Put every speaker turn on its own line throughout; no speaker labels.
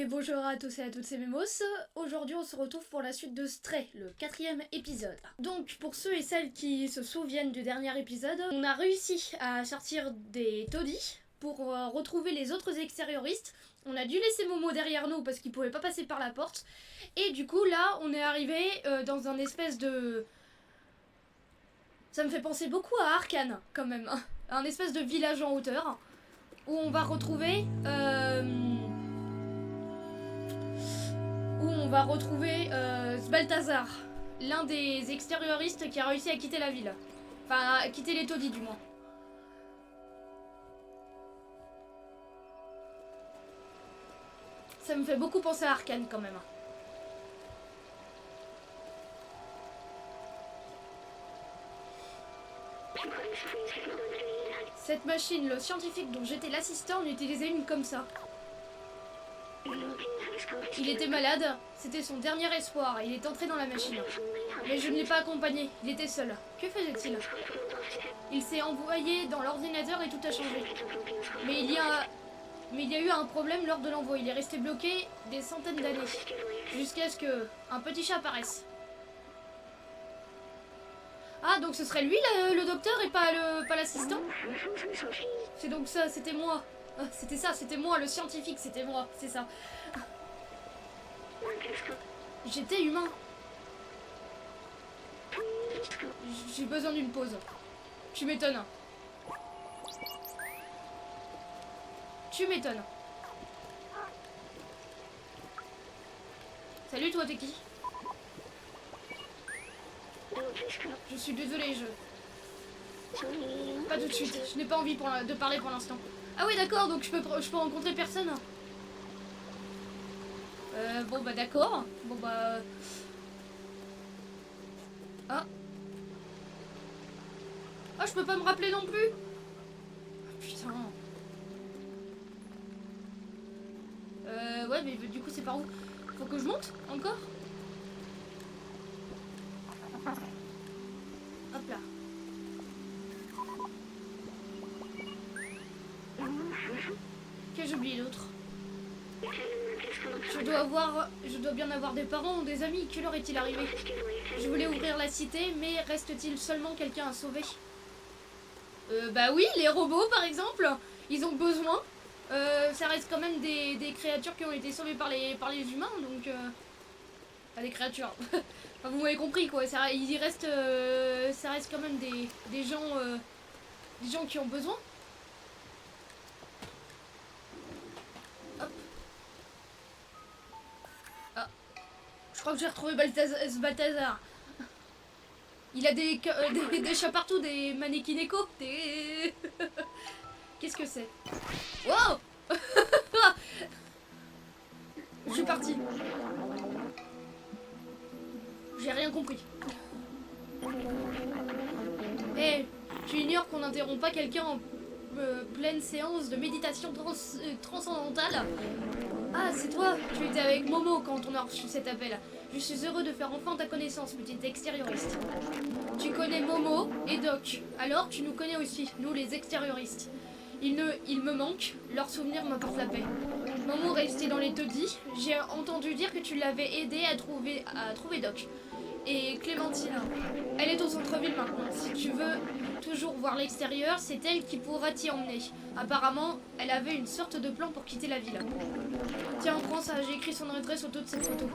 Et bonjour à tous et à toutes, c'est Memos. Aujourd'hui on se retrouve pour la suite de Stray, le 4e épisode. Donc pour ceux et celles qui se souviennent du dernier épisode, on a réussi à sortir des taudis pour retrouver les autres extérioristes. On a dû laisser Momo derrière nous parce qu'il pouvait pas passer par la porte. Et du coup là on est arrivé dans un espèce de... Ça me fait penser beaucoup à Arcane quand même. Un espèce de village en hauteur où on va retrouver... Balthazar, l'un des extérioristes qui a réussi à quitter la ville. Enfin, à quitter les taudis du moins. Ça me fait beaucoup penser à Arcane quand même. Cette machine, le scientifique dont j'étais l'assistant, en utilisait une comme ça. Il était malade, c'était son dernier espoir, il est entré dans la machine. Mais je ne l'ai pas accompagné, il était seul. Que faisait-il? Il s'est envoyé dans l'ordinateur et tout a changé. Mais il y a eu un problème lors de l'envoi, il est resté bloqué des centaines d'années. Jusqu'à ce que un petit chat apparaisse. Ah, donc ce serait lui le docteur et pas l'assistant? C'est donc ça, c'était moi. C'était ça, c'était moi, le scientifique, c'était moi, c'est ça. J'étais humain. J'ai besoin d'une pause. Tu m'étonnes. Tu m'étonnes. Salut, toi, t'es qui? Je suis désolée, Pas tout de suite, je n'ai pas envie de parler pour l'instant. Ah oui, d'accord, donc je peux rencontrer personne. Bon bah d'accord. Bon bah... Ah. Ah, je peux pas me rappeler non plus. Oh, putain. Ouais, mais du coup c'est par où? Faut que je monte encore? Hop là. Que j'ai oublié d'autre? Je dois bien avoir des parents ou des amis. Quelle heure est-il arrivé? Je voulais ouvrir la cité, mais reste-t-il seulement quelqu'un à sauver? Bah oui, les robots par exemple, ils ont besoin. Ça reste quand même des créatures qui ont été sauvées par les humains, donc... Pas des créatures. Enfin, vous m'avez compris quoi, ça reste quand même des gens qui ont besoin. Je crois que j'ai retrouvé Balthazar. Il a des chats partout, des mannequins éco. Qu'est-ce que c'est? Wow. Je suis partie. J'ai rien compris. Eh, tu ignores qu'on n'interrompt pas quelqu'un en pleine séance de méditation transcendantale? Ah, c'est toi. Tu étais avec Momo quand on a reçu cet appel. Je suis heureux de faire enfin ta connaissance, petite extérieuriste. Tu connais Momo et Doc. Alors tu nous connais aussi, nous les extérioristes. Il me manque, leur souvenir m'apporte la paix. Momo restait dans les taudis. J'ai entendu dire que tu l'avais aidé à trouver Doc. Et Clémentine, elle est au centre-ville maintenant. Si tu veux toujours voir l'extérieur, c'est elle qui pourra t'y emmener. Apparemment, elle avait une sorte de plan pour quitter la ville. Tiens, prends ça, j'ai écrit son adresse au dos de cette photo.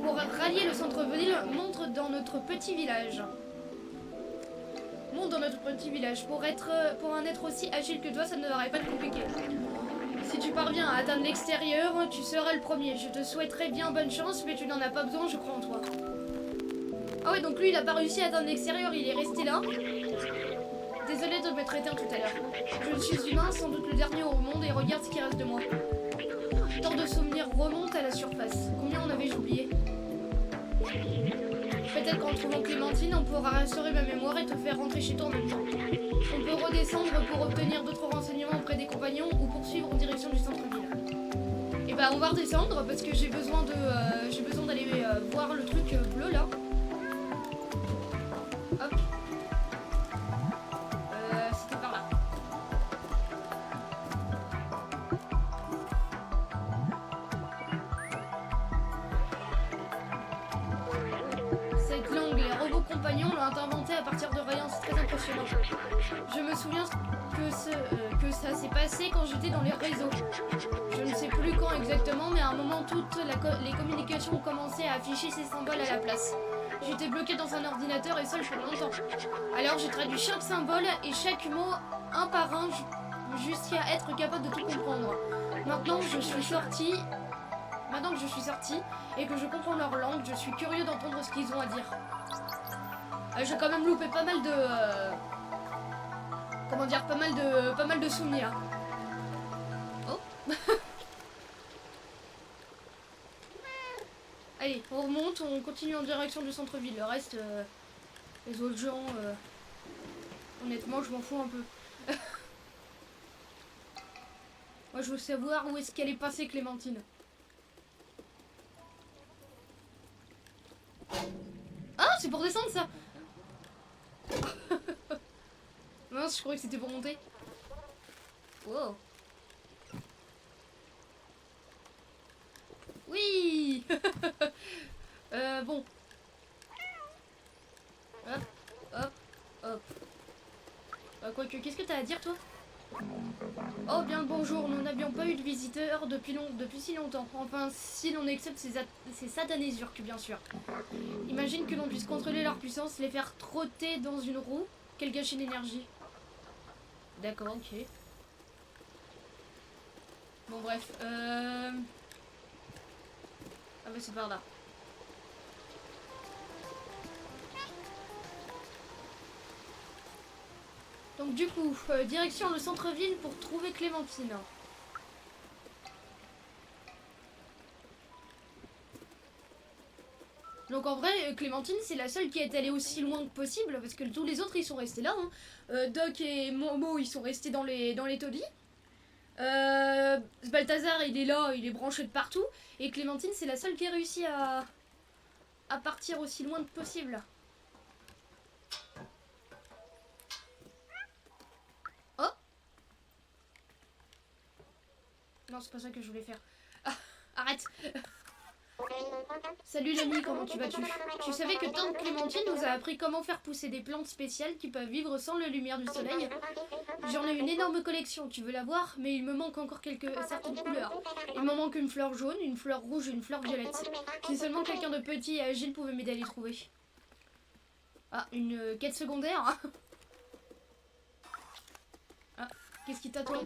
Pour rallier le centre-ville, monte dans notre petit village. Monte dans notre petit village. Pour un être aussi agile que toi, ça ne devrait pas être compliqué. Si tu parviens à atteindre l'extérieur, tu seras le premier. Je te souhaiterais bien bonne chance, mais tu n'en as pas besoin, je crois en toi. Ah ouais, donc lui, il a pas réussi à atteindre l'extérieur, il est resté là. Désolé de m'être éteint tout à l'heure. Je suis humain, sans doute le dernier au monde, et regarde ce qui reste de moi. Tant de souvenirs remontent à la surface. Combien en avais-je oublié? Peut-être qu'en trouvant Clémentine, on pourra restaurer ma mémoire et te faire rentrer chez toi en même temps. On peut redescendre pour obtenir d'autres renseignements auprès des compagnons ou poursuivre en direction du centre-ville. Et bah on va redescendre parce que j'ai besoin d'aller voir le truc bleu là. Hop. C'était par là. compagnons l'ont inventé à partir de rien, c'est très impressionnant. Je me souviens que ça s'est passé quand j'étais dans les réseaux. Je ne sais plus quand exactement, mais à un moment, les communications ont commencé à afficher ces symboles à la place. J'étais bloqué dans un ordinateur et seul pendant longtemps. Alors j'ai traduit chaque symbole et chaque mot un par un jusqu'à être capable de tout comprendre. Maintenant que je suis sorti et que je comprends leur langue, je suis curieux d'entendre ce qu'ils ont à dire. J'ai quand même loupé pas mal de... comment dire, pas mal de souvenirs. Oh. Allez, on remonte, on continue en direction du centre-ville. Le reste, les autres gens, honnêtement, je m'en fous un peu. Moi, je veux savoir où est-ce qu'elle est passée, Clémentine. Ah, c'est pour descendre, ça. Mince, je croyais que c'était pour monter. Wow. Oui. Bon. Hop, hop, hop. Quoique, qu'est-ce que t'as à dire, toi? Oh, bien le bonjour. Nous n'avions pas eu de visiteurs depuis si longtemps. Enfin, si l'on accepte ces satanés urques, bien sûr. Imagine que l'on puisse contrôler leur puissance, les faire trotter dans une roue. Quel gâchis d'énergie. D'accord, ok. Bon, bref. Ah bah c'est par là. Donc du coup, direction le centre-ville pour trouver Clémentine. Donc en vrai, Clémentine, c'est la seule qui est allée aussi loin que possible, parce que tous les autres, ils sont restés là. Hein. Doc et Momo, ils sont restés dans les taudis. Balthazar, il est là, il est branché de partout. Et Clémentine, c'est la seule qui a réussi à partir aussi loin que possible. Oh! Non, c'est pas ça que je voulais faire. Ah, arrête! Salut l'ami, comment tu vas-tu? Tu savais que Tante Clémentine nous a appris comment faire pousser des plantes spéciales qui peuvent vivre sans la lumière du soleil? J'en ai une énorme collection, tu veux la voir? Mais il me manque encore certaines couleurs. Il me manque une fleur jaune, une fleur rouge et une fleur violette. Si seulement quelqu'un de petit et agile pouvait m'aider à les trouver. Ah, une quête secondaire? Ah, qu'est-ce qui t'attend?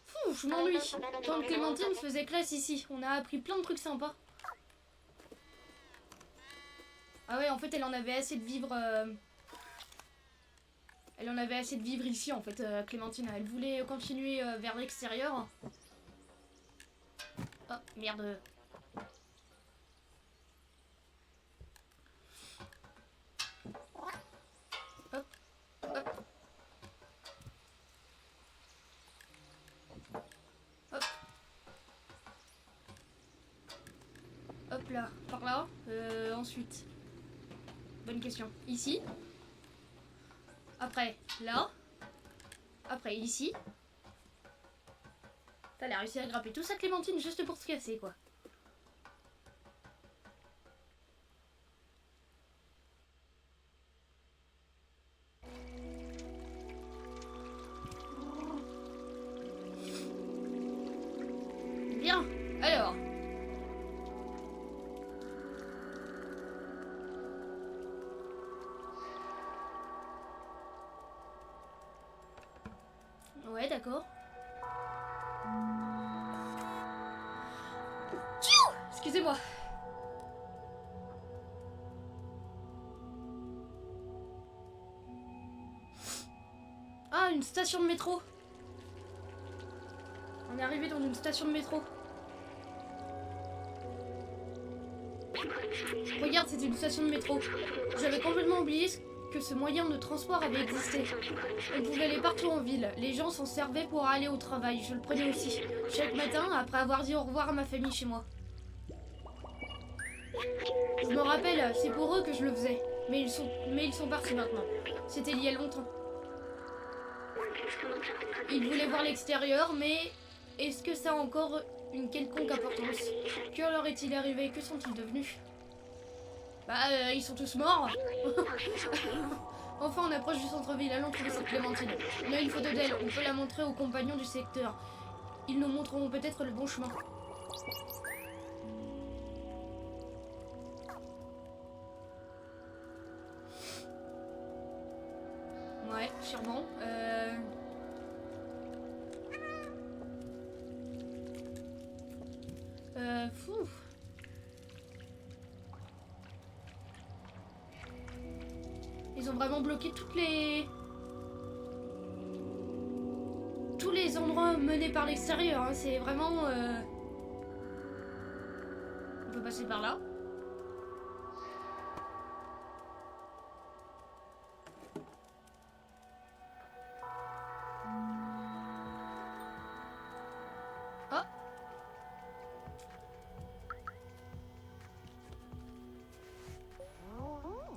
Fou, je m'ennuie. Tante Clémentine faisait classe ici, on a appris plein de trucs sympas. Ah ouais, en fait, elle en avait assez de vivre... Elle en avait assez de vivre ici, en fait, Clémentine. Elle voulait continuer vers l'extérieur. Oh, merde. Hop, hop. Hop. Hop là, par là. Ensuite... Bonne question. Ici. Après, là. Après, ici. T'as réussi à grapper tout ça, Clémentine, juste pour se casser, quoi. Bien. Alors. Ouais, d'accord. Excusez-moi. Ah, une station de métro. On est arrivé dans une station de métro. Regarde, c'est une station de métro. J'avais complètement oublié que ce moyen de transport avait existé. On pouvait aller partout en ville. Les gens s'en servaient pour aller au travail. Je le prenais aussi. Chaque matin, après avoir dit au revoir à ma famille chez moi. Je me rappelle, c'est pour eux que je le faisais. Mais ils sont partis maintenant. C'était il y a longtemps. Ils voulaient voir l'extérieur, mais est-ce que ça a encore une quelconque importance? Que leur est-il arrivé? Que sont-ils devenus? Bah, ils sont tous morts. Enfin, on approche du centre-ville. Allons trouver cette Clémentine. On a une photo d'elle. On peut la montrer aux compagnons du secteur. Ils nous montreront peut-être le bon chemin. Ouais, sûrement. Fou. Ils ont vraiment bloqué tous les endroits menés par l'extérieur. Hein. C'est vraiment... On peut passer par là. Oh.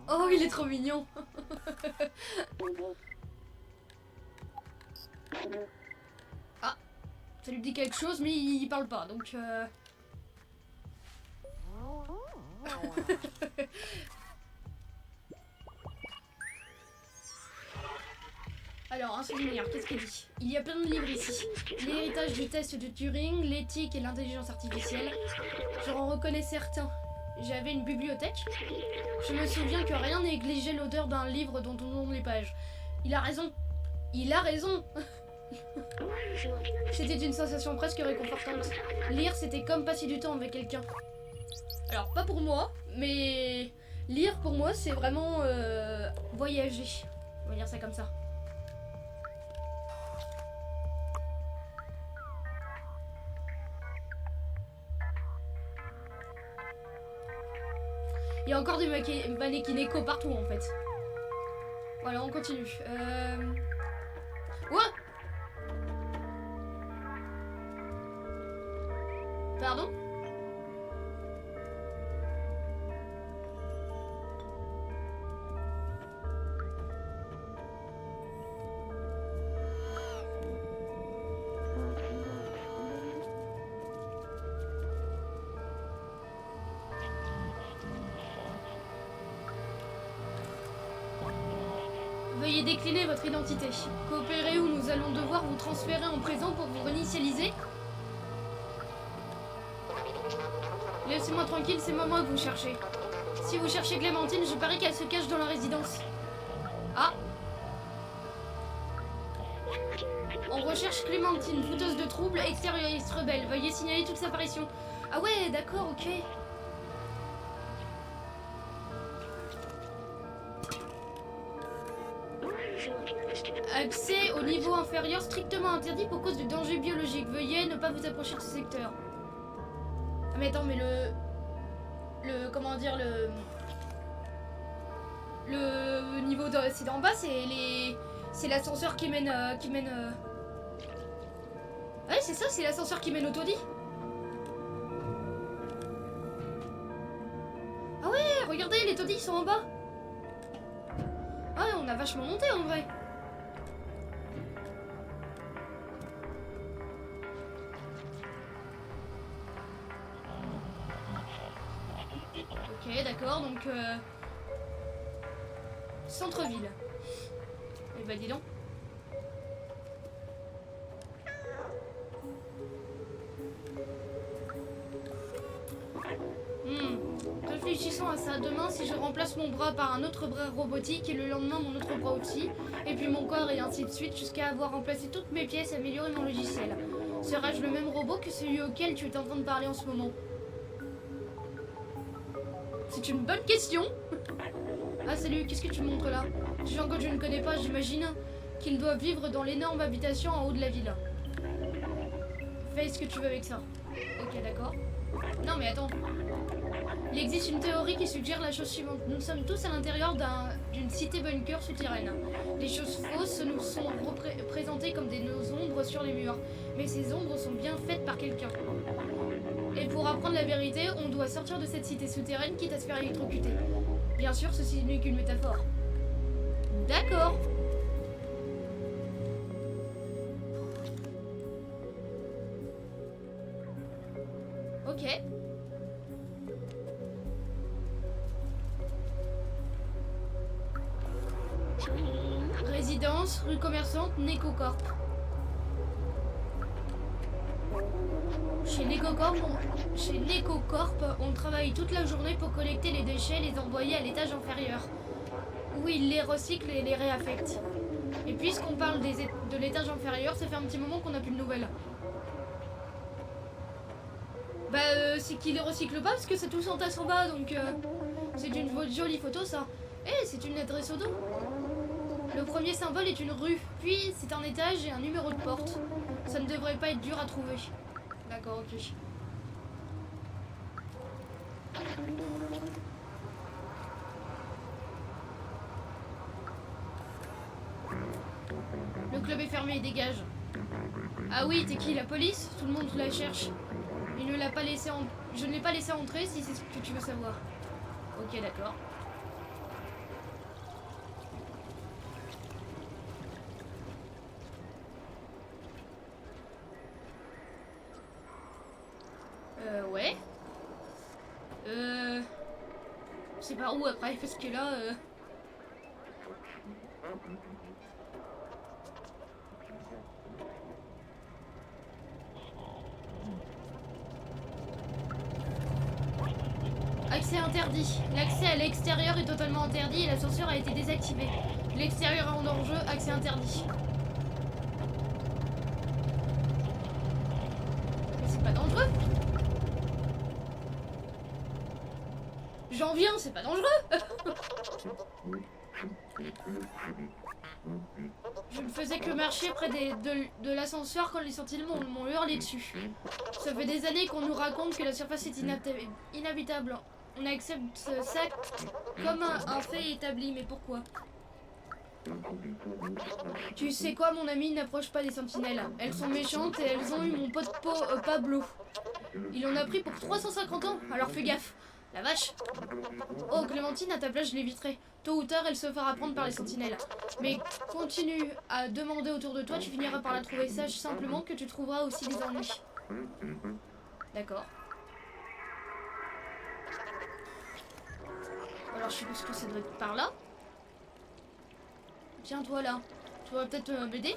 Oh, il est trop mignon. Ah, ça lui dit quelque chose, mais il parle pas, donc... Alors, un souvenir, qu'est-ce qu'il dit? Il y a plein de livres ici. L'héritage du test de Turing, l'éthique et l'intelligence artificielle. J'en reconnais certains. J'avais une bibliothèque. Je me souviens que rien négligeait l'odeur d'un livre dont on tourne les pages. Il a raison. Il a raison. C'était une sensation presque réconfortante. Lire, c'était comme passer du temps avec quelqu'un. Alors, pas pour moi, mais lire pour moi, c'est vraiment voyager. On va dire ça comme ça. Il y a encore des mannequins éco partout en fait. Voilà, on continue. What? Pardon? Veuillez décliner votre identité. Coopérez ou nous allons devoir vous transférer en présent pour vous réinitialiser. Laissez-moi tranquille, c'est maman que vous cherchez. Si vous cherchez Clémentine, je parie qu'elle se cache dans la résidence. Ah. On recherche Clémentine, fouteuse de troubles, extérioriste rebelle. Veuillez signaler toute sa apparition. Ah ouais, d'accord, ok. Accès au niveau inférieur strictement interdit pour cause de danger biologique. Veuillez ne pas vous approcher de ce secteur. Ah mais attends, mais comment dire, le niveau c'est d'en bas, c'est l'ascenseur qui mène Ouais, c'est ça, c'est l'ascenseur qui mène au taudis. Ah ouais, regardez, les taudis sont en bas. Ah, on a vachement monté en vrai. Ok, d'accord, donc... Centre-ville. Eh bah dis donc. Réfléchissons à ça. Demain, si je remplace mon bras par un autre bras robotique et le lendemain mon autre bras aussi, et puis mon corps et ainsi de suite, jusqu'à avoir remplacé toutes mes pièces et amélioré mon logiciel. Serais-je le même robot que celui auquel tu es en train de parler en ce moment? C'est une bonne question. Ah salut, qu'est-ce que tu montres là? Des gens que je ne connais pas, j'imagine qu'ils doivent vivre dans l'énorme habitation en haut de la ville. Fais ce que tu veux avec ça. Ok, d'accord. Non mais attends. Il existe une théorie qui suggère la chose suivante. Nous sommes tous à l'intérieur d'une cité bunker souterraine. Les choses fausses nous sont représentées comme nos ombres sur les murs. Mais ces ombres sont bien faites par quelqu'un. Et pour apprendre la vérité, on doit sortir de cette cité souterraine quitte à se faire électrocuter. Bien sûr, ceci n'est qu'une métaphore. D'accord. Ok. résidence, rue commerçante, Necocorp. Chez Necocorp, on travaille toute la journée pour collecter les déchets et les envoyer à l'étage inférieur, où ils les recyclent et les réaffectent. Et puisqu'on parle de l'étage inférieur, ça fait un petit moment qu'on n'a plus de nouvelles. Bah, c'est qu'ils les recyclent pas parce que c'est tout s'entasse en bas, donc c'est une jolie photo ça. Eh, c'est une adresse au dos. Le premier symbole est une rue, puis c'est un étage et un numéro de porte. Ça ne devrait pas être dur à trouver. D'accord, ok. Le club est fermé, dégage. Ah oui, t'es qui, la police? Tout le monde la cherche. Il ne l'a pas laissé Je ne l'ai pas laissé entrer si c'est ce que tu veux savoir. Ok, d'accord. Ouais. C'est par où après? Parce que là... Accès interdit. L'accès à l'extérieur est totalement interdit et l'ascenseur a été désactivé. L'extérieur est en danger, accès interdit. Mais c'est pas dangereux. J'en viens, c'est pas dangereux. Je ne faisais que marcher près de l'ascenseur quand les sentinelles m'ont hurlé dessus. Ça fait des années qu'on nous raconte que la surface est inhabitable. On accepte ça comme un fait établi, mais pourquoi? Tu sais quoi, mon ami, n'approche pas des sentinelles. Elles sont méchantes et elles ont eu mon pote Pablo. Il en a pris pour 350 ans, alors fais gaffe. La vache. Oh, Clémentine, à ta place, je l'éviterai. Tôt ou tard, elle se fera prendre par les sentinelles. Mais continue à demander autour de toi, tu finiras par la trouver. Sache simplement que tu trouveras aussi des ennuis. D'accord. Alors, je suppose que ça doit être par là. Tiens, toi là. Tu vas peut-être m'aider?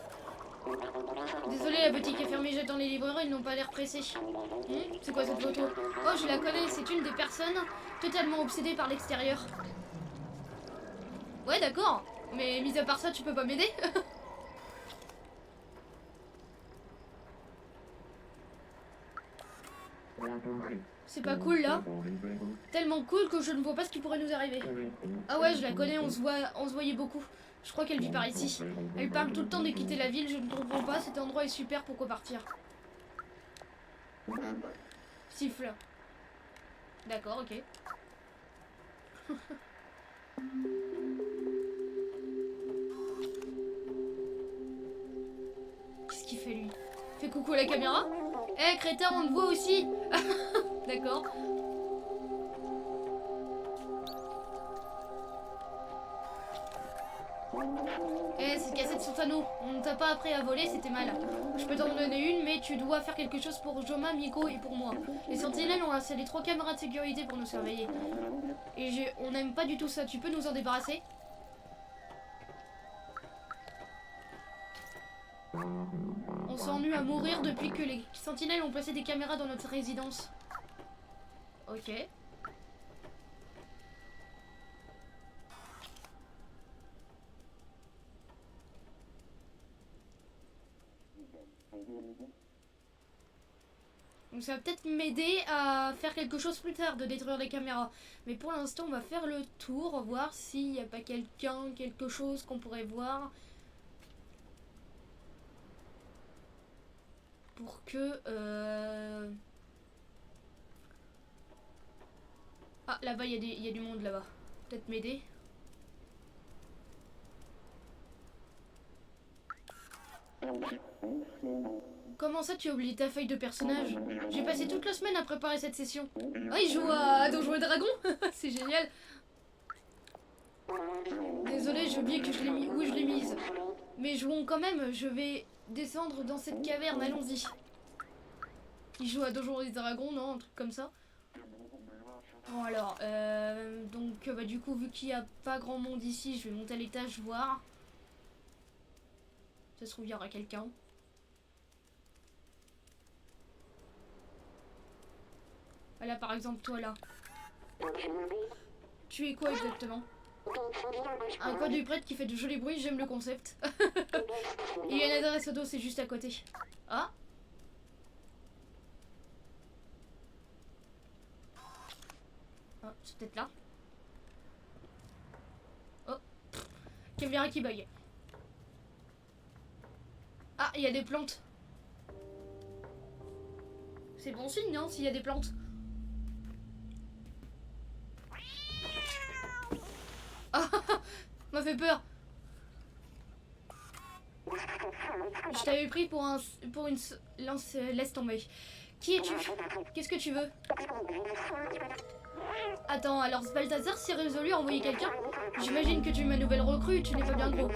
Désolé, la boutique est fermée, j'attends les livreurs, ils n'ont pas l'air pressés. C'est quoi cette photo? Oh, je la connais, c'est une des personnes totalement obsédées par l'extérieur. Ouais, d'accord. Mais mis à part ça, tu peux pas m'aider? C'est pas cool là? Tellement cool que je ne vois pas ce qui pourrait nous arriver. Ah ouais, je la connais, on se voyait beaucoup. Je crois qu'elle vit par ici. Elle parle tout le temps de quitter la ville, je ne comprends pas, cet endroit est super, pourquoi partir? Siffle. D'accord, ok. Qu'est-ce qu'il fait lui? Fais coucou à la caméra. Eh crétin, on te voit aussi. D'accord. Eh, ces cassettes sont à nous. On ne t'a pas appris à voler, c'était mal. Je peux t'en donner une, mais tu dois faire quelque chose pour Joma, Miko et pour moi. Les sentinelles ont installé 3 caméras de sécurité pour nous surveiller. Et on n'aime pas du tout ça. Tu peux nous en débarrasser? On s'ennuie à mourir depuis que les sentinelles ont placé des caméras dans notre résidence. Ok. Donc ça va peut-être m'aider à faire quelque chose plus tard, de détruire les caméras. Mais pour l'instant, on va faire le tour, voir s'il n'y a pas quelqu'un, quelque chose qu'on pourrait voir. Pour que... Ah, là-bas, il y a du monde là-bas. Peut-être m'aider. Comment ça, tu as oublié ta feuille de personnage? J'ai passé toute la semaine à préparer cette session. Ah, il joue à Donjons et Dragons. C'est génial. Désolé, j'ai oublié que je l'ai mis où je l'ai mise. Mais jouons quand même, je vais descendre dans cette caverne, allons-y. Il joue à Donjons et Dragons, non? Un truc comme ça. Bon alors, donc bah, du coup, vu qu'il n'y a pas grand monde ici, je vais monter à l'étage voir. Ça se trouve, il y aura quelqu'un. Voilà, par exemple, toi là. Tu es quoi exactement? Un coin du prêtre qui fait de jolis bruits, j'aime le concept. Et il y a une adresse auto, c'est juste à côté. Ah. Ah, c'est peut-être là. Oh. Caméra qui bug. Ah, il y a des plantes. C'est bon signe, non, s'il y a des plantes. Ah, m'a fait peur. Je t'avais pris pour une lance, laisse tomber. Qui es-tu? Qu'est-ce que tu veux? Attends, alors Balthazar s'est résolu à envoyer quelqu'un? J'imagine que tu es ma nouvelle recrue, tu n'es pas bien gros.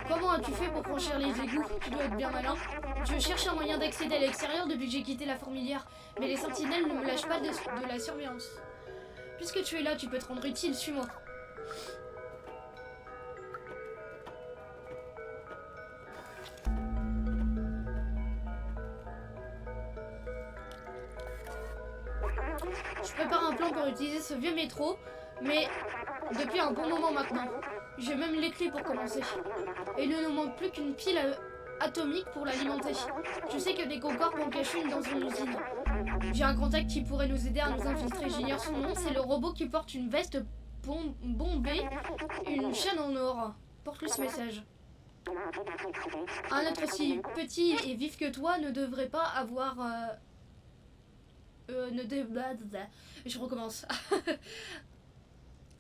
Comment as-tu fait pour franchir les égouts? Tu dois être bien malin. Je cherche un moyen d'accéder à l'extérieur depuis que j'ai quitté la fourmilière, mais les sentinelles ne me lâchent pas de la surveillance. Puisque tu es là, tu peux te rendre utile, suis-moi. Je prépare un plan pour utiliser ce vieux métro, mais depuis un bon moment maintenant. J'ai même les clés pour commencer. Et il ne nous manque plus qu'une pile atomique pour l'alimenter. Je sais que des Concorde en cachent une dans une usine. J'ai un contact qui pourrait nous aider à nous infiltrer. J'ignore son nom, c'est le robot qui porte une veste bombée, une chaîne en or. Porte-lui ce message. Un être aussi petit et vif que toi ne devrait pas avoir... Je recommence.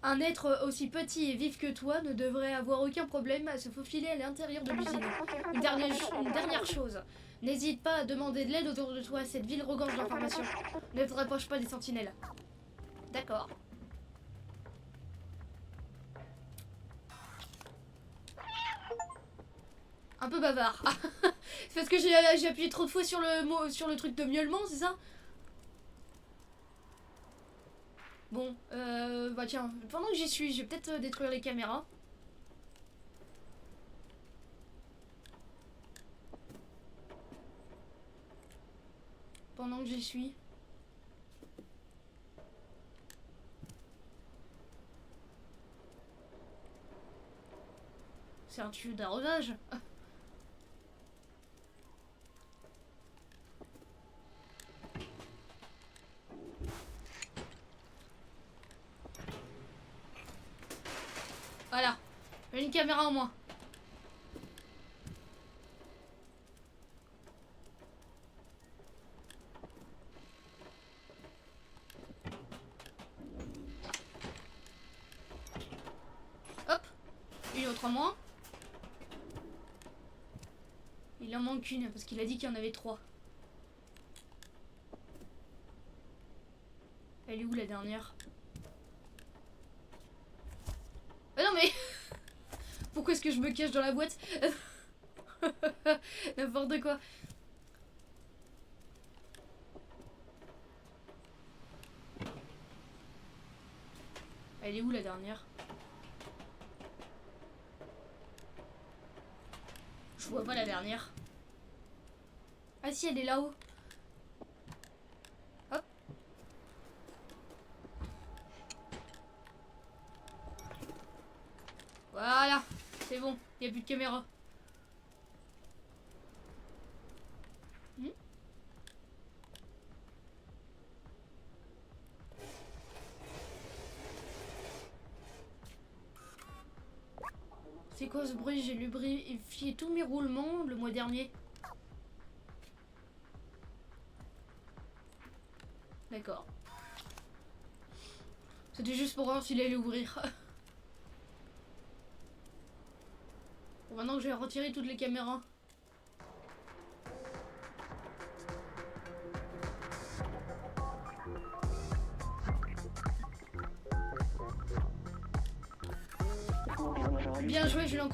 Un être aussi petit et vif que toi ne devrait avoir aucun problème à se faufiler à l'intérieur de l'usine. Une dernière chose. N'hésite pas à demander de l'aide autour de toi. Cette ville regorge d'informations. Ne te rapproche pas des sentinelles. D'accord. Un peu bavard. C'est parce que j'ai appuyé trop de fois sur le truc de miaulement, c'est ça? Bon, bah tiens, pendant que j'y suis, je vais peut-être détruire les caméras. Pendant que j'y suis. C'est un tuyau d'arrosage. Voilà, une caméra en moins. Hop, une autre en moins. Il en manque une parce qu'il a dit qu'il y en avait 3. Elle est où la dernière? Ah non mais pourquoi est-ce que je me cache dans la boîte? N'importe quoi. Elle est où la dernière? Je vois pas la dernière. Ah si, elle est là-haut. Hop. Voilà, c'est bon, il n'y a plus de caméra. C'est quoi ce bruit? J'ai lubrifié tous mes roulements le mois dernier. D'accord. C'était juste pour voir s'il allait ouvrir. Bon, maintenant que je vais retirer toutes les caméras. Bien joué, je ne t'en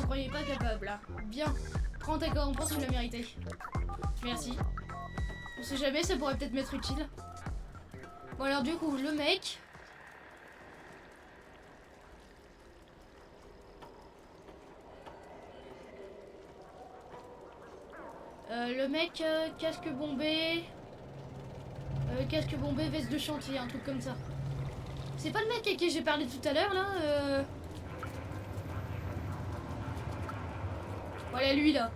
croyais pas capable. Bien, prends ta récompense, tu l'as mérité. Merci. On sait jamais, ça pourrait peut-être m'être utile. Bon alors du coup, le mec... Le mec, casque bombé... casque bombé, veste de chantier, un truc comme ça. C'est pas le mec à qui j'ai parlé tout à l'heure, là Voilà lui, là.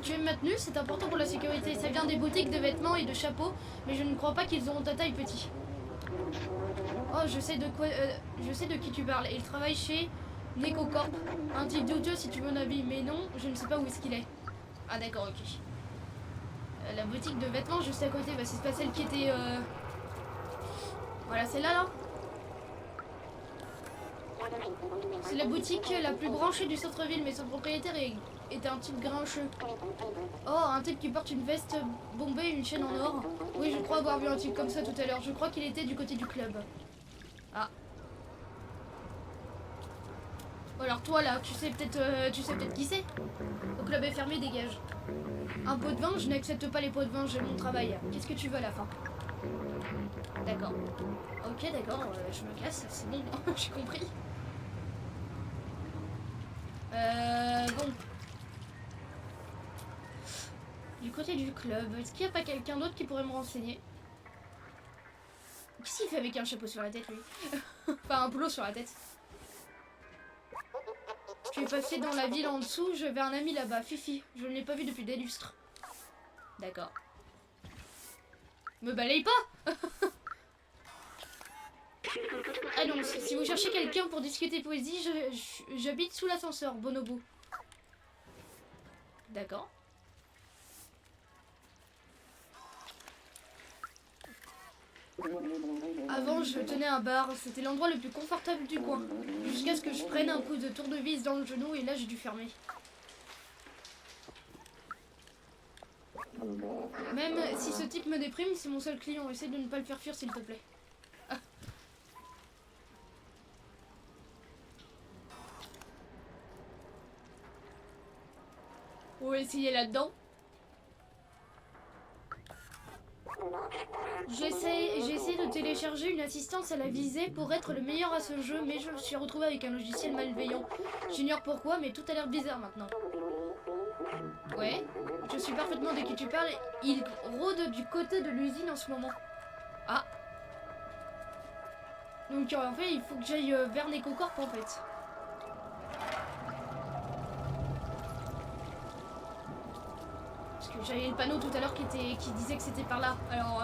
Tu es maintenu, c'est important pour la sécurité. Ça vient des boutiques de vêtements et de chapeaux, mais je ne crois pas qu'ils auront ta taille, petit. Oh, je sais de qui tu parles. Il travaille chez NecoCorp. Un type douteux si tu veux mon avis, mais non, je ne sais pas où est-ce qu'il est. Ah d'accord, ok. La boutique de vêtements juste à côté, bah c'est pas celle qui était... Voilà, celle-là, là. C'est la boutique la plus branchée du centre-ville, mais son propriétaire est un type grincheux. Oh, un type qui porte une veste bombée et une chaîne en or. Oui, je crois avoir vu un type comme ça tout à l'heure. Je crois qu'il était du côté du club. Ah. Alors toi là, tu sais peut-être qui c'est. Le club est fermé, dégage. Un pot de vin, je n'accepte pas les pots de vin, j'ai mon travail. Qu'est-ce que tu veux à la fin? D'accord. Ok, d'accord, je me casse, c'est bon, j'ai compris. Bon. Du côté du club, est-ce qu'il n'y a pas quelqu'un d'autre qui pourrait me renseigner? Qu'est-ce qu'il fait avec un chapeau sur la tête, lui? Enfin, un polo sur la tête. Tu es passé dans la ville en dessous, j'avais un ami là-bas, Fifi. Je ne l'ai pas vu depuis des lustres. D'accord. Me balaye pas. Ah non, si vous cherchez quelqu'un pour discuter poésie, j'habite sous l'ascenseur, Bonobo. D'accord. Avant, je tenais un bar. C'était l'endroit le plus confortable du coin. Jusqu'à ce que je prenne un coup de tournevis dans le genou et là, j'ai dû fermer. Même si ce type me déprime, c'est mon seul client. Essaie de ne pas le faire fuir, s'il te plaît. Ah. On va essayer là-dedans. J'essaie de télécharger une assistance à la visée pour être le meilleur à ce jeu, mais je me suis retrouvé avec un logiciel malveillant. J'ignore pourquoi, mais tout a l'air bizarre maintenant. Ouais, je suis parfaitement de qui tu parles. Il rôde du côté de l'usine en ce moment. Ah. Donc en fait, il faut que j'aille vers NecoCorp en fait. Parce que j'avais le panneau tout à l'heure qui disait que c'était par là. Alors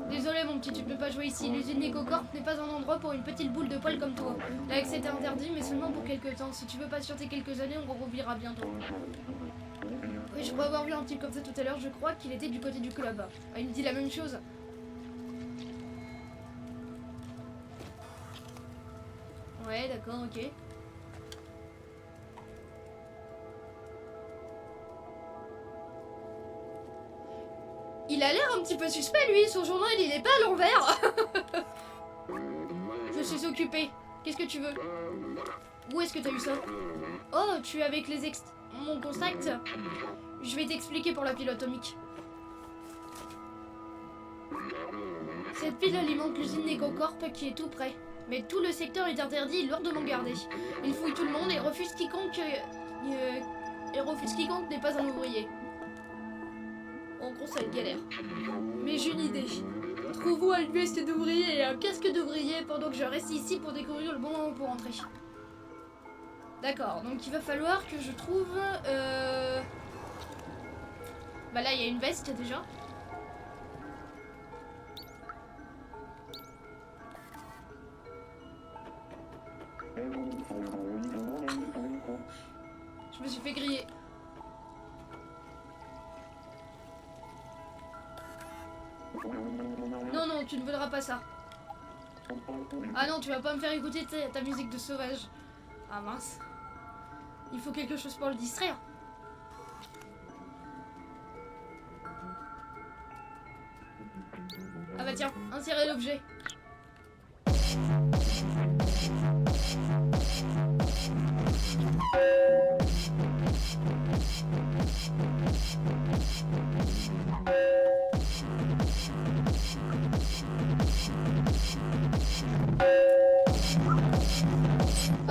Désolé mon petit, tu peux pas jouer ici. L'usine NecoCorp n'est pas un endroit pour une petite boule de poil comme toi. L'accès est interdit, mais seulement pour quelques temps. Si tu veux patienter quelques années, on reviendra bientôt. Oui, je crois avoir vu un type comme ça tout à l'heure. Je crois qu'il était du côté du club. Ah, il me dit la même chose. Ouais, d'accord, ok. Il a l'air un petit peu suspect, lui. Son journal, il est pas à l'envers. Je suis occupée. Qu'est-ce que tu veux? Où est-ce que t'as eu ça? Oh, tu es avec mon contact. Je vais t'expliquer pour la pile atomique. Cette pile alimente l'usine NecoCorp qui est tout près. Mais tout le secteur est interdit et lourdement gardé. Il fouille tout le monde et refuse quiconque n'est pas un ouvrier. En gros, ça va être galère. Mais j'ai une idée. Trouve-vous une veste d'ouvrier et un casque d'ouvrier pendant que je reste ici pour découvrir le bon moment pour rentrer. D'accord, donc il va falloir que je trouve... Bah là, il y a une veste déjà. Je me suis fait griller. Non, non, tu ne voudras pas ça. Ah non, tu vas pas me faire écouter ta musique de sauvage. Ah mince. Il faut quelque chose pour le distraire. Ah bah tiens, insérer l'objet.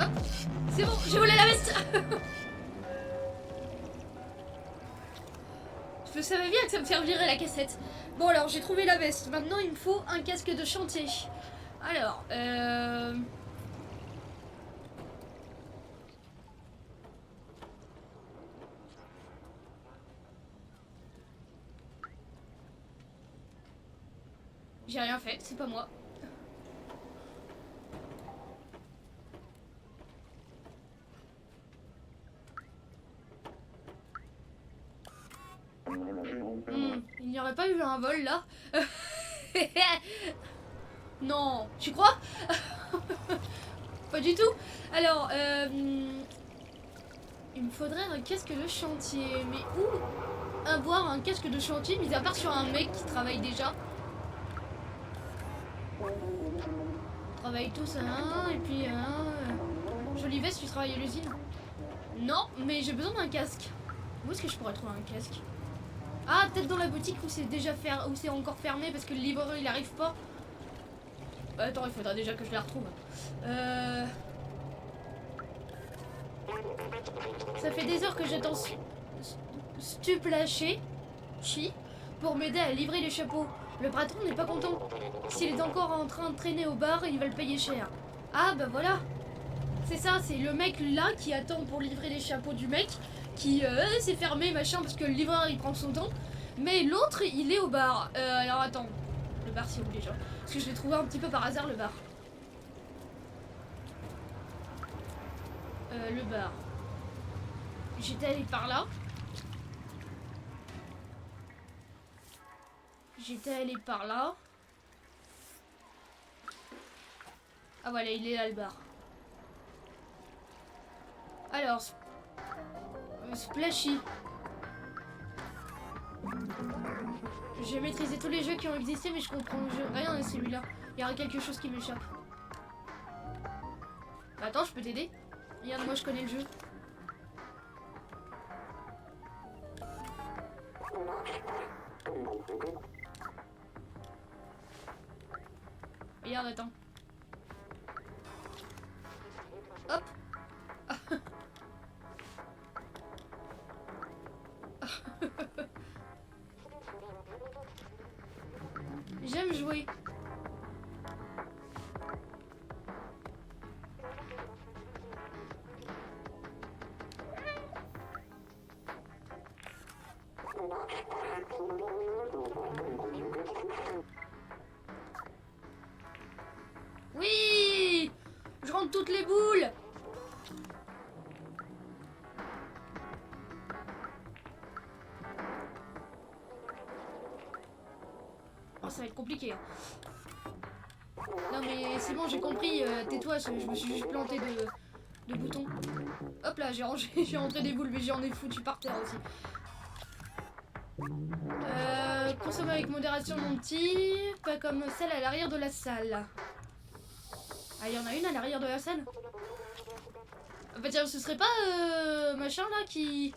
Hop, c'est bon, j'ai volé la veste. Je savais bien que ça me servirait la cassette. Bon alors, j'ai trouvé la veste. Maintenant, il me faut un casque de chantier. Alors, j'ai rien fait, c'est pas moi. Il n'y aurait pas eu un vol là? Non, tu crois? Pas du tout. Alors, il me faudrait un casque de chantier. Mais où avoir un casque de chantier, mis à part sur un mec qui travaille déjà? On travaille tous un, et puis jolie veste, tu travailles à l'usine? Non, mais j'ai besoin d'un casque. Où est-ce que je pourrais trouver un casque? Ah, peut-être dans la boutique où c'est déjà où c'est encore fermé parce que le livreur il arrive pas. Attends, il faudra déjà que je la retrouve. Ça fait des heures que j'attends Stuplaché pour m'aider à livrer les chapeaux. Le patron n'est pas content. S'il est encore en train de traîner au bar, il va le payer cher. Ah bah voilà. C'est ça, c'est le mec là qui attend pour livrer les chapeaux du mec qui c'est fermé machin parce que le livreur il prend son temps. Mais l'autre il est au bar. Alors attends, le bar c'est où déjà? Parce que je l'ai trouvé un petit peu par hasard le bar. Le bar. J'étais allée par là. J'étais allée par là. Ah voilà, il est là le bar. Alors, Splashy. J'ai maîtrisé tous les jeux qui ont existé, mais je comprends rien à celui-là. Il y aurait quelque chose qui m'échappe. Attends, je peux t'aider? Regarde, moi je connais le jeu. Regarde, attends. Hop. J'aime jouer. Oui, je rentre toutes les boules. Oh, ça va être compliqué. Non mais c'est bon, j'ai compris. Tais-toi, je me suis juste planté de boutons. Hop là, j'ai rangé, j'ai rentré des boules, mais j'en ai foutu par terre aussi. Consommer avec modération mon petit, pas comme celle à l'arrière de la salle. Ah, il y en a une à l'arrière de la salle. Bah tiens, ce serait pas machin là qui...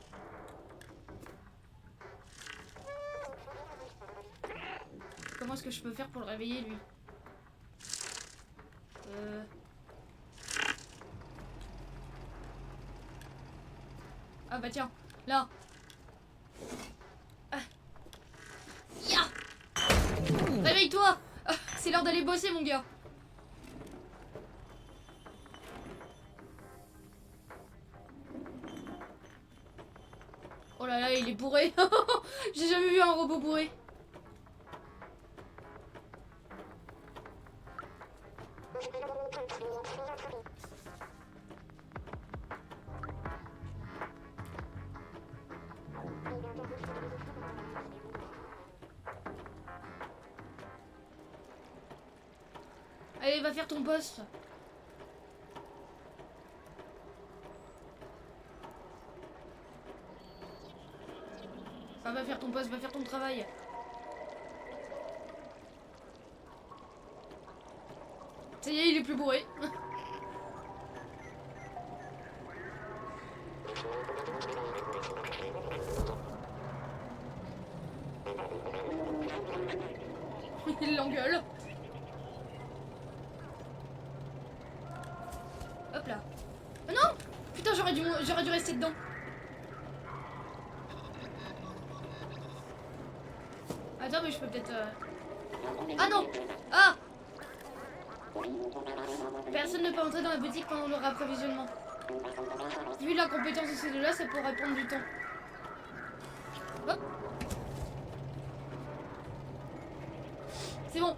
Comment est-ce que je peux faire pour le réveiller lui? Ah bah tiens, là. Ah. Ya. Réveille-toi. Ah, c'est l'heure d'aller bosser mon gars. Oh là là, il est bourré. J'ai jamais vu un robot bourré. Allez, va faire ton poste. Enfin, va faire ton poste, va faire ton travail. Ça y est, il est plus bourré. Il l'engueule. Hop là. Oh non! Putain, j'aurais dû rester dedans. Attends, mais je peux peut-être... Ah non! Ah! Personne ne peut entrer dans la boutique pendant leur approvisionnement. Vu la compétence de ces deux-là, ça pourrait prendre du temps. Hop! C'est bon.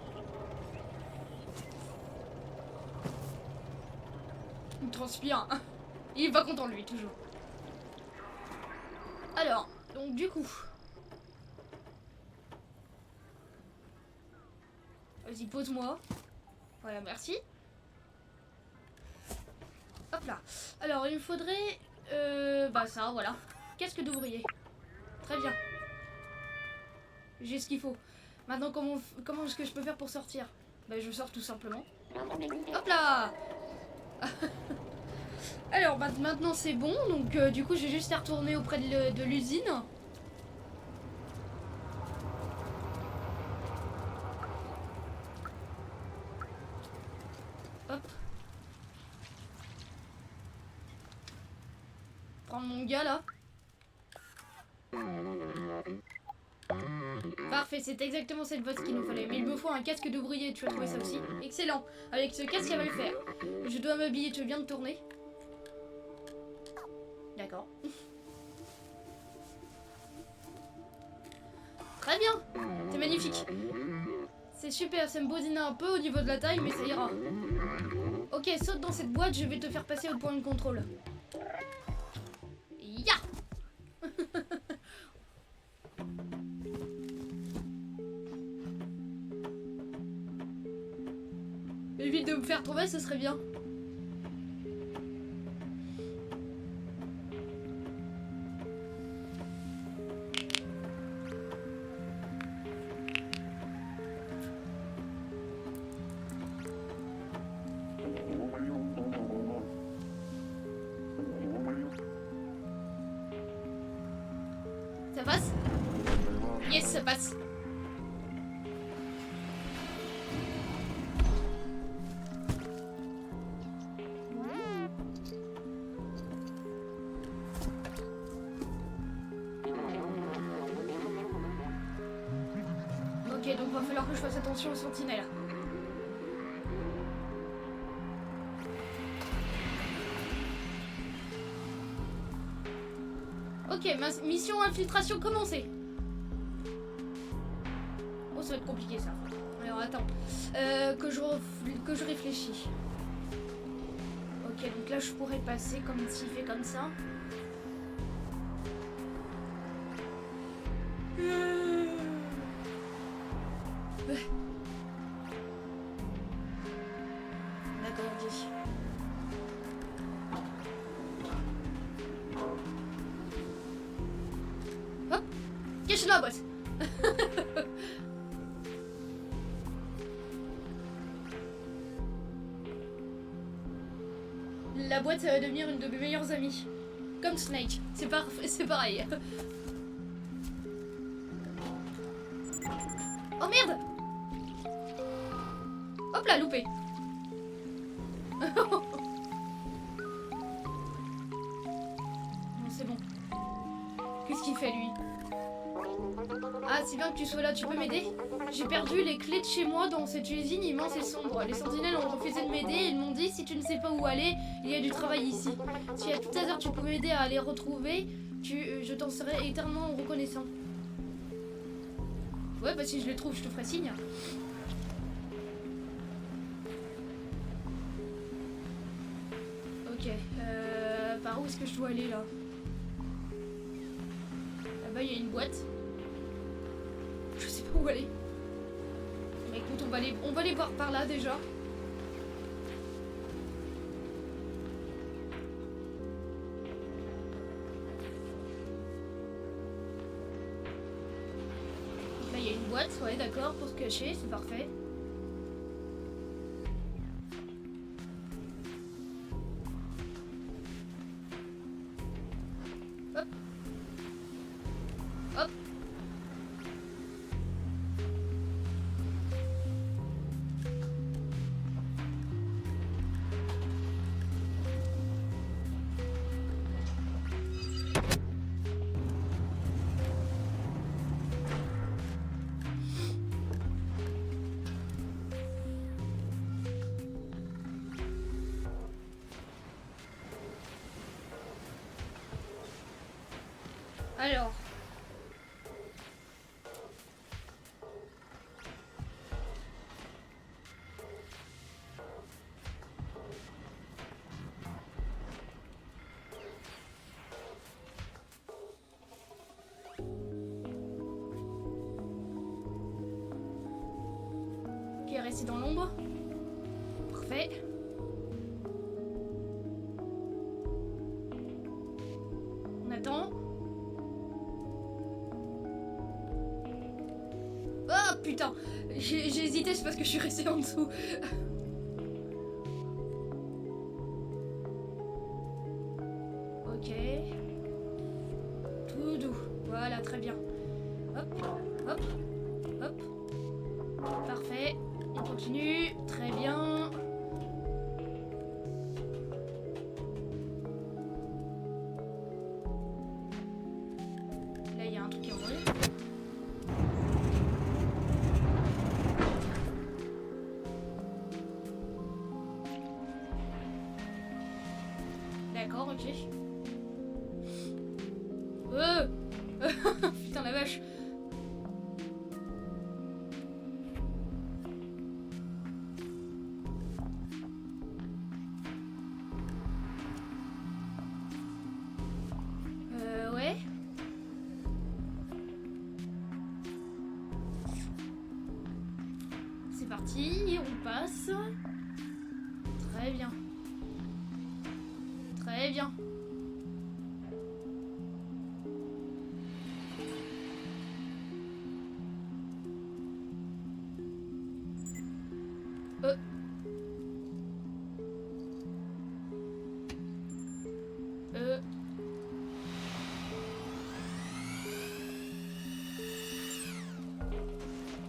Il transpire. Il est pas content lui, toujours. Alors, donc du coup... Vas-y, pose-moi. Voilà, merci. Hop là. Alors, il me faudrait... bah ça, voilà. Casque d'ouvrier. Très bien. J'ai ce qu'il faut. Maintenant, comment est-ce que je peux faire pour sortir? Bah, je sors tout simplement. Hop là. Alors, bah, maintenant c'est bon. Donc, du coup, j'ai juste à retourner auprès de l'usine. Hop. Prendre mon gars là. Parfait, c'est exactement cette boîte qu'il nous fallait. Mais il me faut un casque d'ouvrier, tu as trouvé ça aussi? Excellent. Avec ce casque, ça va le faire. Je dois m'habiller, tu veux bien me tourner? D'accord. Très bien. C'est magnifique. C'est super, ça me bodine un peu au niveau de la taille, mais ça ira. Ok, saute dans cette boîte, je vais te faire passer au point de contrôle. Ya. Évite de me faire trouver, ce serait bien. Ça passe? Yes, ça passe. Ok, donc va falloir que je fasse attention aux sentinelles. Ok, mission infiltration commencée. Oh, ça va être compliqué ça. Alors attends, que je réfléchis. Ok, donc là je pourrais passer comme s'il fait comme ça. D'accord, ok. Hop, cache la boîte. La boîte, ça va devenir une de mes meilleures amies. Comme Snake, c'est pareil. Oh merde! Hop là, loupé. Non, c'est bon. Qu'est-ce qu'il fait, lui? Ah, c'est bien que tu sois là, tu peux m'aider? J'ai perdu les clés de chez moi dans cette usine immense et sombre. Les sentinelles ont refusé de m'aider et ils m'ont dit si tu ne sais pas où aller, il y a du travail ici. Si à tout hasard tu peux m'aider à les retrouver, je t'en serai éternellement reconnaissant. Ouais, bah si je les trouve, je te ferai signe. Ok, par où est-ce que je dois aller là? Là-bas, il y a une boîte. Je sais pas où aller. Mais écoute, on va aller voir par là déjà. Donc là, il y a une boîte, ouais, d'accord, pour se cacher, c'est parfait. Hop. Hop. Alors. Ok, rester dans l'ombre. Parfait. On attend. Oh putain, j'ai hésité, c'est parce que je suis restée en dessous. Ok. Tout doux. Voilà, très bien. Hop, hop, hop. Parfait. On continue. Très bien. Là, il y a un truc qui est envolé. D'accord, ok. Putain la vache. Ouais. C'est parti, on passe. Très bien. Très bien.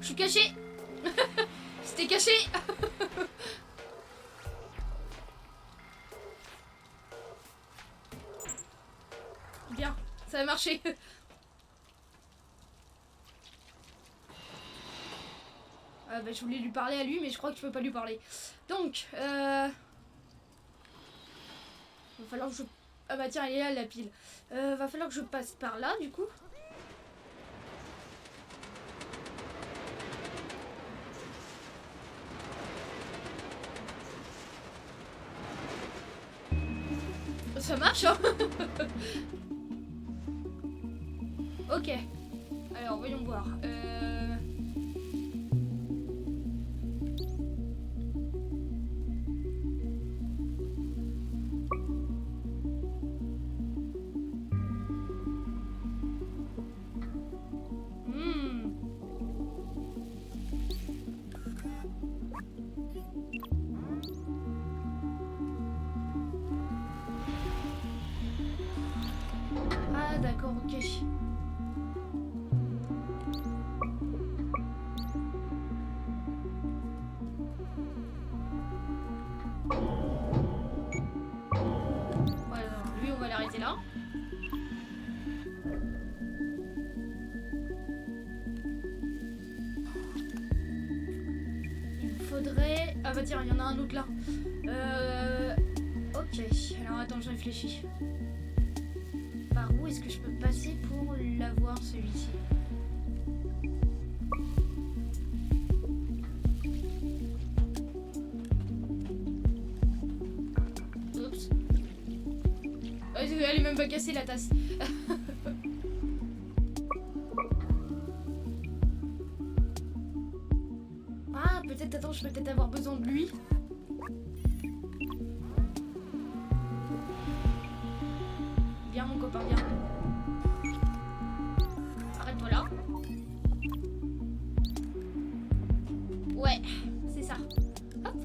Je suis caché. C'était caché. Bien, ça a marché. Ah bah, je voulais lui parler à lui, mais je crois que je peux pas lui parler. Donc, va falloir que je... Ah bah tiens, elle est là la pile. Va falloir que je passe par là, du coup. Ça marche, hein. Ok. Alors, voyons voir. Ah, d'accord, ok. Voilà, lui, on va l'arrêter là. Il me faudrait... Ah bah tiens, il y en a un autre là. Ok, alors attends, je réfléchis. Par où est-ce que je peux passer pour l'avoir, celui-ci? Oups. Elle est même pas cassée, la tasse. Ah, peut-être, attends, je peux peut-être avoir besoin de lui. Viens, mon copain, viens. Arrête-toi là. Ouais, c'est ça. Hop.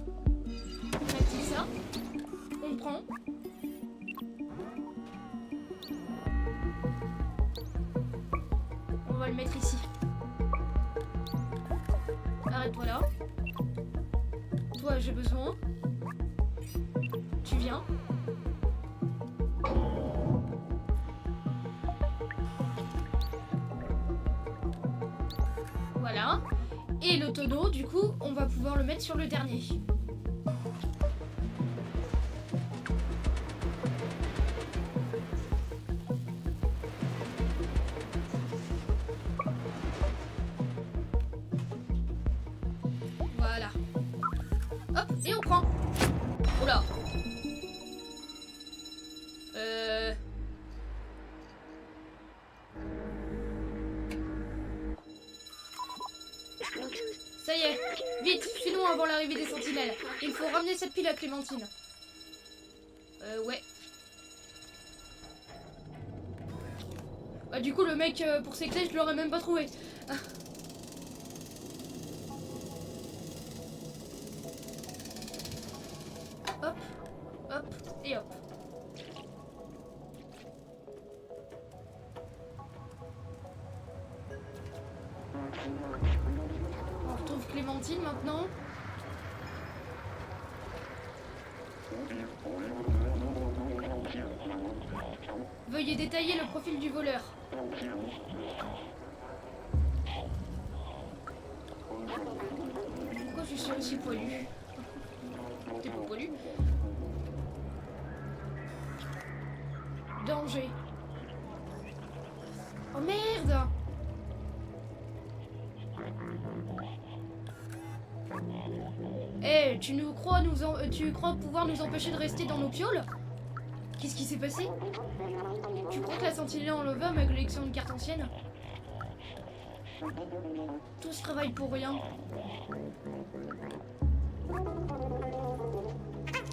On active ça. On prend. On va le mettre ici. Arrête-toi là. Toi, j'ai besoin. Tu viens. Voilà. Et le tonneau, du coup, on va pouvoir le mettre sur le dernier. l'arrivée des sentinelles. Il faut ramener cette pile à Clémentine. Ouais. Bah du coup le mec pour ses clés je l'aurais même pas trouvé. Hop, hop et hop. On retrouve Clémentine maintenant. Veuillez détailler le profil du voleur. Pourquoi je suis aussi poilu? T'es pas poilu? Danger. Oh merde! Eh, tu crois pouvoir nous empêcher de rester dans nos pioles? Qu'est-ce qui s'est passé? Tu crois que la sentinelle a enlevé ma collection de cartes anciennes? Tout ce travail pour rien.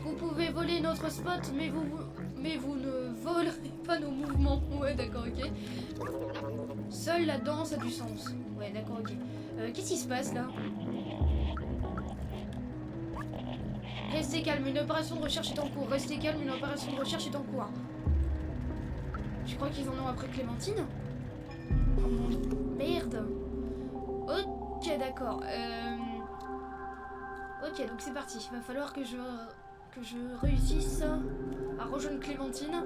Vous pouvez voler notre spot, mais vous ne volerez pas nos mouvements. Ouais, d'accord, ok. Seule la danse a du sens. Ouais, d'accord, ok. Qu'est-ce qui se passe là? Restez calme, une opération de recherche est en cours. Restez calme, une opération de recherche est en cours. Je crois qu'ils en ont après Clémentine. Merde. Ok, d'accord. Ok, donc c'est parti. Il va falloir que je réussisse à rejoindre Clémentine.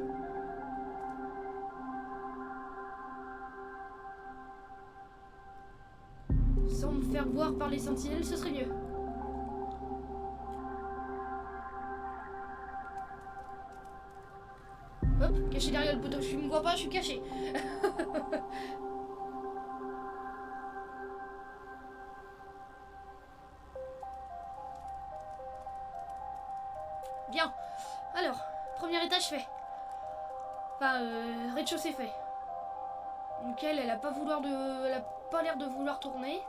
Sans me faire voir par les sentinelles, ce serait mieux. Hop, caché derrière le poteau. Je me vois pas, je suis caché. Bien. Alors, premier étage fait. Enfin, rez-de-chaussée fait. Donc elle a pas l'air de vouloir tourner.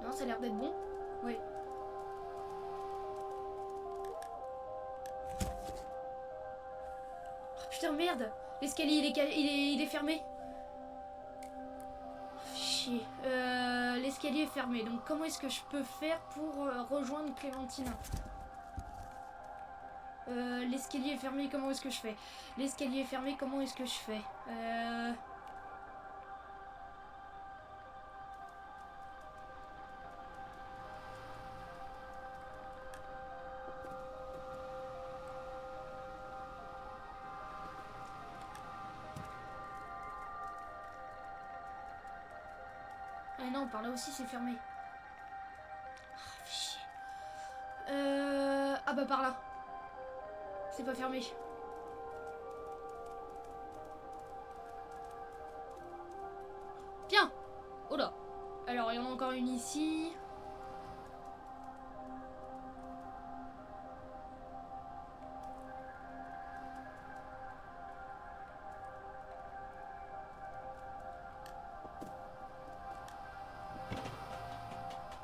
Non, ça a l'air d'être bon. Oui. Oh, putain, merde. L'escalier, il est fermé. Chier. L'escalier est fermé. Donc, comment est-ce que je peux faire pour rejoindre Clémentine? L'escalier est fermé, comment est-ce que je fais? L'escalier est fermé, comment est-ce que je fais? Ah non, par là aussi c'est fermé. Oh, chier. Ah bah par là. C'est pas fermé. Bien. Oh là. Alors il y en a encore une ici.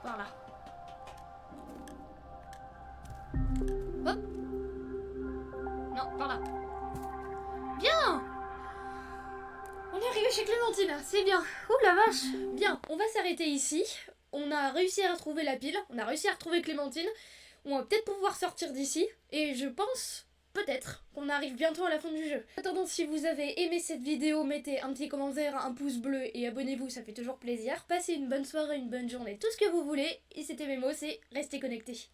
Par là. Hop. Non, par là. Bien. On est arrivé chez Clémentine, c'est bien. Ouh la vache. Bien, on va s'arrêter ici. On a réussi à retrouver la pile. On a réussi à retrouver Clémentine. On va peut-être pouvoir sortir d'ici. Et je pense... peut-être qu'on arrive bientôt à la fin du jeu. En attendant, si vous avez aimé cette vidéo, mettez un petit commentaire, un pouce bleu et abonnez-vous, ça fait toujours plaisir. Passez une bonne soirée, une bonne journée, tout ce que vous voulez. Et c'était Memo, c'est restez connectés.